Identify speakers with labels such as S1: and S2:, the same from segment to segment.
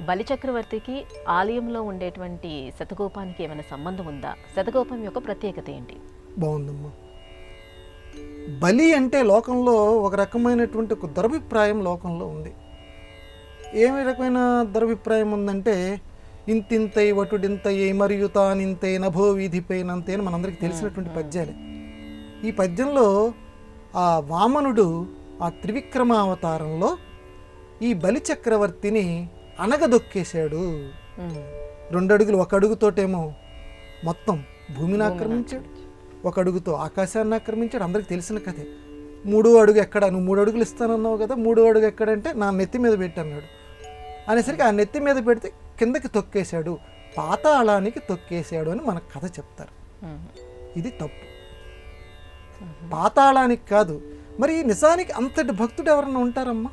S1: బలిచక్రవర్తికి ఆలయంలో ఉండేటువంటి శతగోపానికి ఏమైనా సంబంధం ఉందా? శతగోపం యొక్క ప్రత్యేకత ఏంటి?
S2: బాగుందమ్మా. బలి అంటే లోకంలో ఒక రకమైనటువంటి ఒక దురభిప్రాయం లోకంలో ఉంది. ఏమి రకమైన దురభిప్రాయం ఉందంటే, ఇంతింతై వటుడింతై మరియు తానింతై నభో వీధిపైనంతే అని మనందరికీ తెలిసినటువంటి పద్యాలే. ఈ పద్యంలో ఆ వామనుడు ఆ త్రివిక్రమావతారంలో ఈ బలిచక్రవర్తిని అనగదొక్కేశాడు. 2 అడుగులు, 1 అడుగుతోటేమో మొత్తం భూమిని ఆక్రమించాడు, 1 అడుగుతో ఆకాశాన్ని ఆక్రమించాడు. అందరికి తెలిసిన కథే. 3వ అడుగు ఎక్కడ, నువ్వు 3 అడుగులు ఇస్తానన్నావు కదా, 3వ అడుగు ఎక్కడంటే నా నెత్తి మీద పెట్టన్నాడు అనేసరికి ఆ నెత్తి మీద పెడితే కిందకి తొక్కేశాడు, పాతాళానికి తొక్కేశాడు అని మన కథ చెప్తారు. ఇది తప్పు, పాతాళానికి కాదు. మరి నిజానికి అంతటి భక్తుడు ఎవరన్నా ఉంటారమ్మా?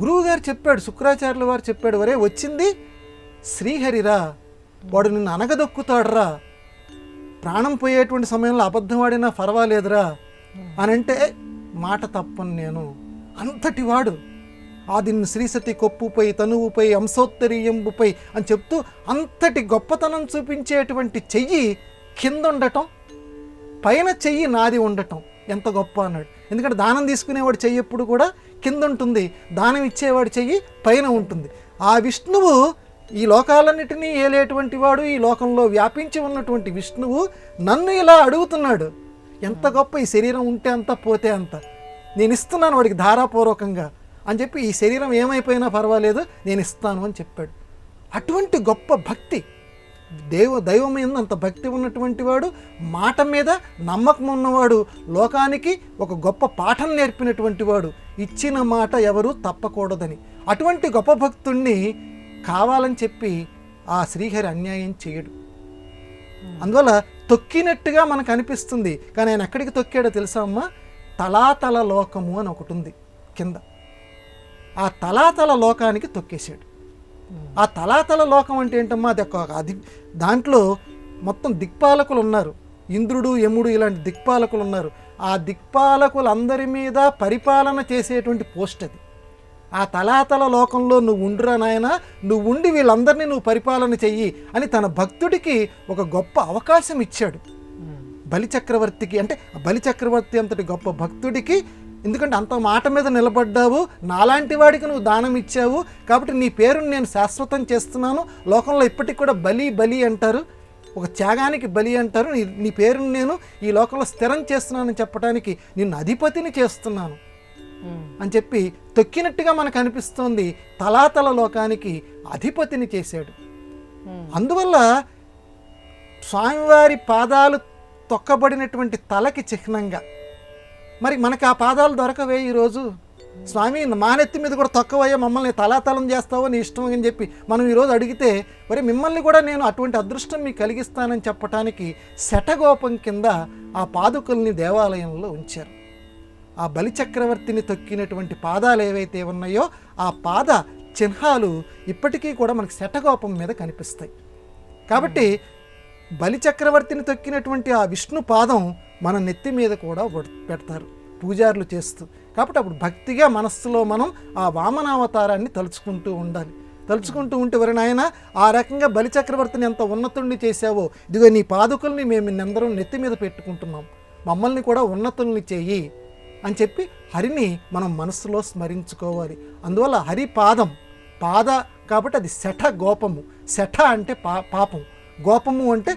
S2: గురువు గారు చెప్పాడు, శుక్రాచార్యుల వారు చెప్పాడు, వరే వచ్చింది శ్రీహరిరా, వాడు నిన్ను అనగదొక్కుతాడురా, ప్రాణం పోయేటువంటి సమయంలో అబద్ధం ఆడినా పర్వాలేదురా అని అంటే మాట తప్పను నేను. అంతటి వాడు ఆదిని శ్రీసతి కొప్పుపై తనువుపై అంశోత్తరీయంబుపై అని చెప్తూ అంతటి గొప్పతనం చూపించేటువంటి చెయ్యి కింద ఉండటం, పైన చెయ్యి నాది ఉండటం ఎంత గొప్ప అన్నాడు. ఎందుకంటే దానం తీసుకునేవాడు చెయ్యి ఎప్పుడు కూడా కింద ఉంటుంది, దానం ఇచ్చేవాడు చెయ్యి పైన ఉంటుంది. ఆ విష్ణువు ఈ లోకాలన్నిటినీ ఏలేటువంటి వాడు, ఈ లోకంలో వ్యాపించి ఉన్నటువంటి విష్ణువు నన్ను ఇలా అడుగుతున్నాడు. ఎంత గొప్ప! ఈ శరీరం ఉంటే అంత, పోతే అంత, నేను ఇస్తున్నాను వాడికి ధారాపూర్వకంగా అని చెప్పి, ఈ శరీరం ఏమైపోయినా పర్వాలేదు నేను ఇస్తాను అని చెప్పాడు. అటువంటి గొప్ప భక్తి, దైవం మీద అంత భక్తి ఉన్నటువంటి వాడు, మాట మీద నమ్మకం ఉన్నవాడు, లోకానికి ఒక గొప్ప పాఠం నేర్పినటువంటి వాడు, ఇచ్చిన మాట ఎవరు తప్పకూడదని. అటువంటి గొప్ప భక్తుణ్ణి కావాలని చెప్పి ఆ శ్రీహరి అన్యాయం చేయడు. అందువల్ల తొక్కినట్టుగా మనకు అనిపిస్తుంది, కానీ ఆయన ఎక్కడికి తొక్కాడో తెలుసా అమ్మా? తలాతల లోకము అని ఒకటి ఉంది కింద, ఆ తలాతల లోకానికి తొక్కేశాడు. ఆ తలాతల లోకం అంటే ఏంటమ్మా? అది దాంట్లో మొత్తం దిక్పాలకులు ఉన్నారు, ఇంద్రుడు యముడు ఇలాంటి దిక్పాలకులు ఉన్నారు. ఆ దిక్పాలకులందరి మీద పరిపాలన చేసేటువంటి పోస్ట్ అది. ఆ తలాతల లోకంలో నువ్వు ఉండురా నాయన, నువ్వు ఉండి వీళ్ళందరినీ నువ్వు పరిపాలన చెయ్యి అని తన భక్తుడికి ఒక గొప్ప అవకాశం ఇచ్చాడు. బలిచక్రవర్తికి అంటే బలిచక్రవర్తి అంతటి గొప్ప భక్తుడికి, ఎందుకంటే అంత మాట మీద నిలబడ్డావు, నాలాంటి వాడికి నువ్వు దానం ఇచ్చావు, కాబట్టి నీ పేరుని నేను శాశ్వతం చేస్తున్నాను. లోకంలో ఇప్పటికి కూడా బలి బలి అంటారు, ఒక త్యాగానికి బలి అంటారు. నీ పేరుని నేను ఈ లోకంలో స్థిరం చేస్తున్నానని చెప్పడానికి నిన్ను అధిపతిని చేస్తున్నాను అని చెప్పి తొక్కినట్టుగా మనకు అనిపిస్తోంది. తలాతల లోకానికి అధిపతిని చేశాడు. అందువల్ల స్వామివారి పాదాలు తొక్కబడినటువంటి తలకి చిహ్నంగా, మరి మనకి ఆ పాదాలు దొరకవే ఈరోజు. స్వామి మా నెత్తి మీద కూడా తొక్కవయ్యా, మమ్మల్ని తలాతలం చేస్తావో నీ ఇష్టం అని చెప్పి మనం ఈరోజు అడిగితే, మరి మిమ్మల్ని కూడా నేను అటువంటి అదృష్టం మీకు కలిగిస్తానని చెప్పటానికి శఠగోపం కింద ఆ పాదుకల్ని దేవాలయంలో ఉంచారు. ఆ బలిచక్రవర్తిని తొక్కినటువంటి పాదాలు ఏవైతే ఉన్నాయో ఆ పాద చిహ్నాలు ఇప్పటికీ కూడా మనకి శఠగోపం మీద కనిపిస్తాయి. కాబట్టి బలిచక్రవర్తిని తొక్కినటువంటి ఆ విష్ణు పాదం మన నెత్తి మీద కూడా పెడతారు పూజారులు చేస్తూ. కాబట్టి అప్పుడు భక్తిగా మనస్సులో మనం ఆ వామనావతారాన్ని తలుచుకుంటూ ఉండాలి. తలుచుకుంటూ ఉంటే, వరి నాయన ఆ రకంగా బలిచక్రవర్తిని ఎంత ఉన్నతుణ్ణి చేశావో, ఇదిగో నీ పాదుకల్ని మేము నిన్నందరం నెత్తి మీద పెట్టుకుంటున్నాం, మమ్మల్ని కూడా ఉన్నతుల్ని చెయ్యి అని చెప్పి హరిని మనం మనస్సులో స్మరించుకోవాలి. అందువల్ల హరి పాదం పాద కాబట్టి అది శఠ గోపము. శఠ అంటే పాపం, గోపము అంటే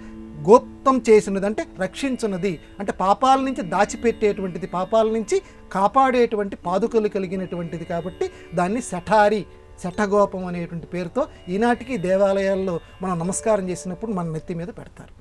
S2: గోప్తం చేసినది, అంటే రక్షించున్నది, అంటే పాపాల నుంచి దాచిపెట్టేటువంటిది, పాపాల నుంచి కాపాడేటువంటి పాదుకలు కలిగినటువంటిది. కాబట్టి దాన్ని శఠారి, శఠగోపం అనేటువంటి పేరుతో ఈనాటికి దేవాలయాల్లో మనం నమస్కారం చేసినప్పుడు మన నెత్తి మీద పెడతారు.